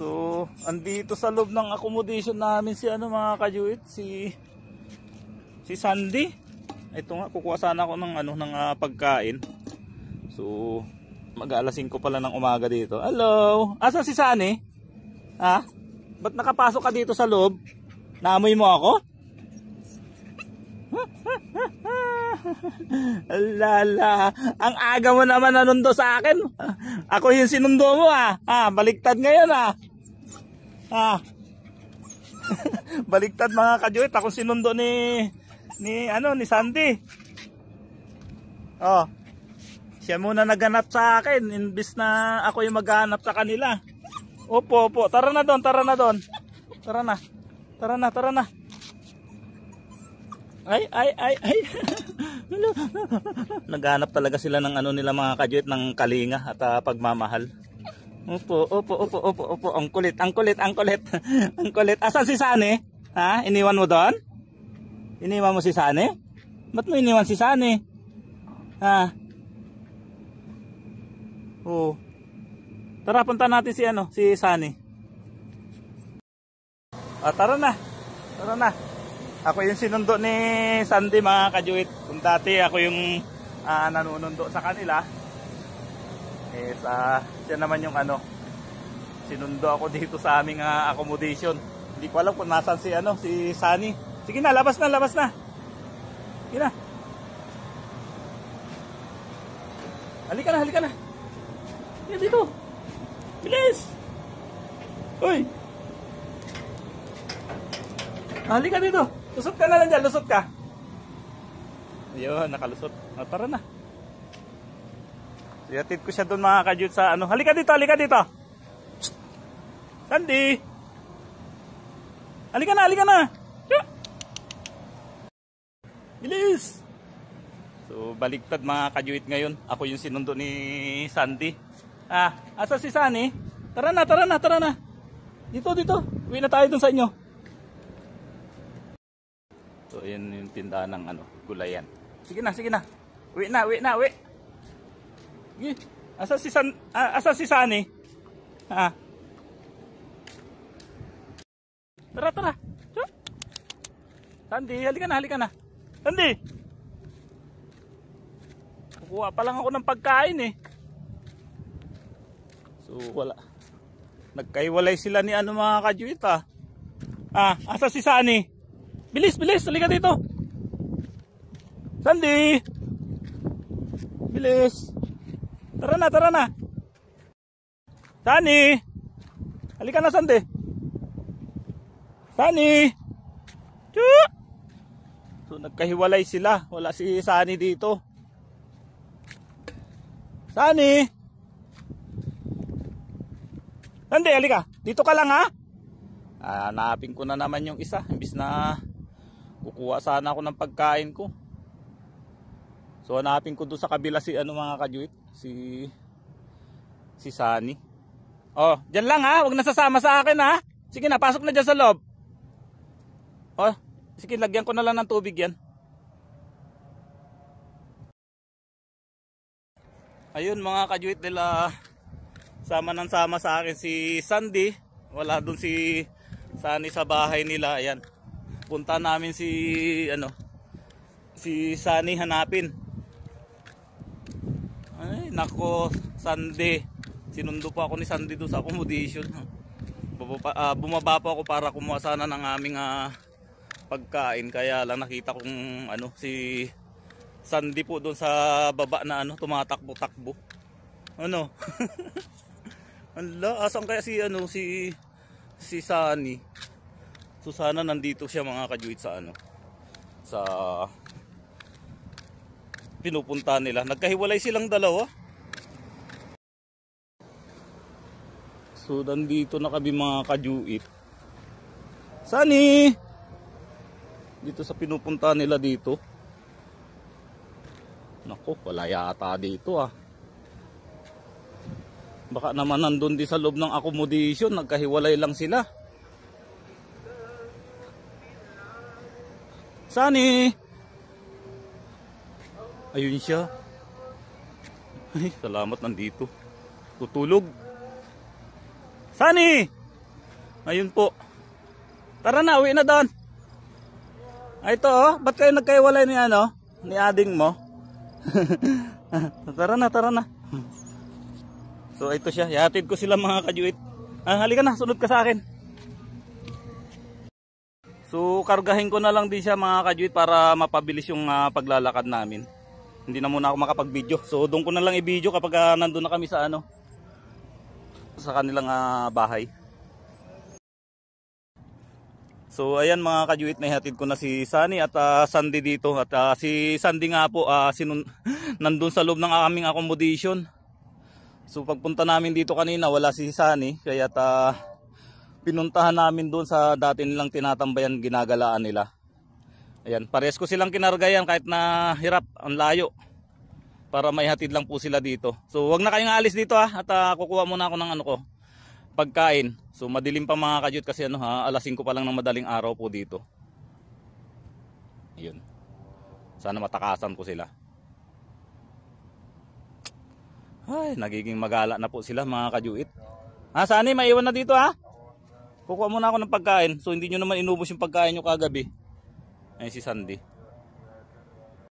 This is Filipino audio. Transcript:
So, andito sa loob ng accommodation namin si ano mga kajuit, si Sandy. Ito nga, kukuha sana ako ng ano ng pagkain. So, mag-alas 5 pala ng umaga dito. Hello. Asan si Sunny? Ha? Ba't nakapasok ka dito sa loob? Naamoy mo ako? Alala, ang aga mo naman nanundo sa akin. Ako yung sinundo mo baliktad ngayon Baliktad mga kajuit, ako sinundo ni Sandy. Oh. Siya muna naghanap sa akin imbis na ako yung maghanap sa kanila. Opo. Tara na doon. Tara na. Ay. Naghanap talaga sila ng ano nila mga kajuit, ng kalinga at pagmamahal. Opo. Ang kulit. Ang kulit. Asan si Sunny? Ha? Iniwan mo doon? Iniwan mo si Sunny? Ba't mo iniwan si Sunny? Ha? Oh. Tara, punta natin si Sunny. Tara na. Ako yung sinundo ni Sandy mga kajuit. Kung dati ako yung nanunundo sa kanila, siya naman yung sinundo ako dito sa aming accommodation. Hindi ko alam kung nasan si Sunny. Sige na, labas na. Sige na. Halika na. Sige dito. Bilis. Uy. Halika dito. Lusot ka na lang dyan, lusot ka. Ayun, nakalusot. Tara na. Iatid ko siya doon mga kajuit sa Halika dito. Psst. Sandy. Halika na. Bilis. So, baliktad mga kajuit ngayon. Ako yung sinundo ni Sandy. Asa si Sunny? Tara na. Dito. Uwi na tayo dun sa inyo. So, ayan yung tindahan ng gulayan. Sige na. Uwi na. Sige. Asa si Sunny? Tara. Sandy, halika na. Sandy! Kukuha pa lang ako ng pagkain So, wala. Nagkaiwalay sila ni mga kajuit asa si Sunny? Bilis, halika dito. Sandy! Bilis. Tara na. Sunny! Halika na, Sandy. Sunny! So, nagkahiwalay sila. Wala si Sunny dito. Sunny! Sandy, halika. Dito ka lang hanapin ko na naman yung isa. Imbis na kukuha sana ako ng pagkain ko. So hanapin ko doon sa kabila si mga kajuit, si Sunny. Oh, diyan lang huwag na sasama sa akin Sige na, pasok na diyan sa loob. Oh, sige, lagyan ko na lang ng tubig yan. Ayun mga kajuit, nila sama sa akin si Sandy. Wala doon si Sunny sa bahay nila. Ayan. Punta namin si Sunny hanapin. Ay, nako, Sandy. Sinundo pa ako ni Sandy doon sa accommodation. Bumaba pa ako para kumuha sana ng aming pagkain. Kaya lang nakita kong si Sandy po doon sa baba na tumatakbo-takbo. Ala, asan kaya si Sunny? So sana nandito siya mga kajuit sa sa pinupunta nila. Nagkahiwalay silang dalawa. So nandito na kami mga kajuit. Sunny! Dito sa pinupunta nila dito. Nako, wala yata dito Baka naman nandun din sa loob ng accommodation. Nagkahiwalay lang sila. Sunny! Ayun siya. Ay, salamat nandito. Tutulog. Sunny! Ayun po. Tara na, uwi na doon. Ay ito oh, ba't kayo nagkaiwalay ni ano? Ni ading mo? Tara na, tara na. So ito siya, ihatid ko sila mga kajuit. Halika na, sunod ka sa akin. So kargahin ko na lang din siya mga kajuit para mapabilis yung paglalakad namin. Hindi na muna ako makapag-video. So doon ko na lang i-video kapag nandun na kami sa ano, sa kanilang bahay. So ayan mga kajuit, nahihatid ko na si Sunny at Sandy dito. At si Sandy nga po nandun sa loob ng aming accommodation. So pagpunta namin dito kanina wala si Sunny, kaya pinuntahan namin doon sa dati nilang tinatambayan, ginagalaan nila. Ayan, pares ko silang kinargayan kahit na hirap, ang layo. Para maihatid lang po sila dito. So wag na kayong aalis dito at kukuha muna ako ng ano ko, pagkain. So madilim pa mga kajuit kasi alas 5 pa lang ng madaling araw po dito. Ayun. Sana matakasan ko sila. Ay, nagiging magala na po sila mga kajuit. Sani, maiwan na dito Kukuha muna ako ng pagkain. So hindi nyo naman inubos yung pagkain nyo kagabi. Ayun si Sandy.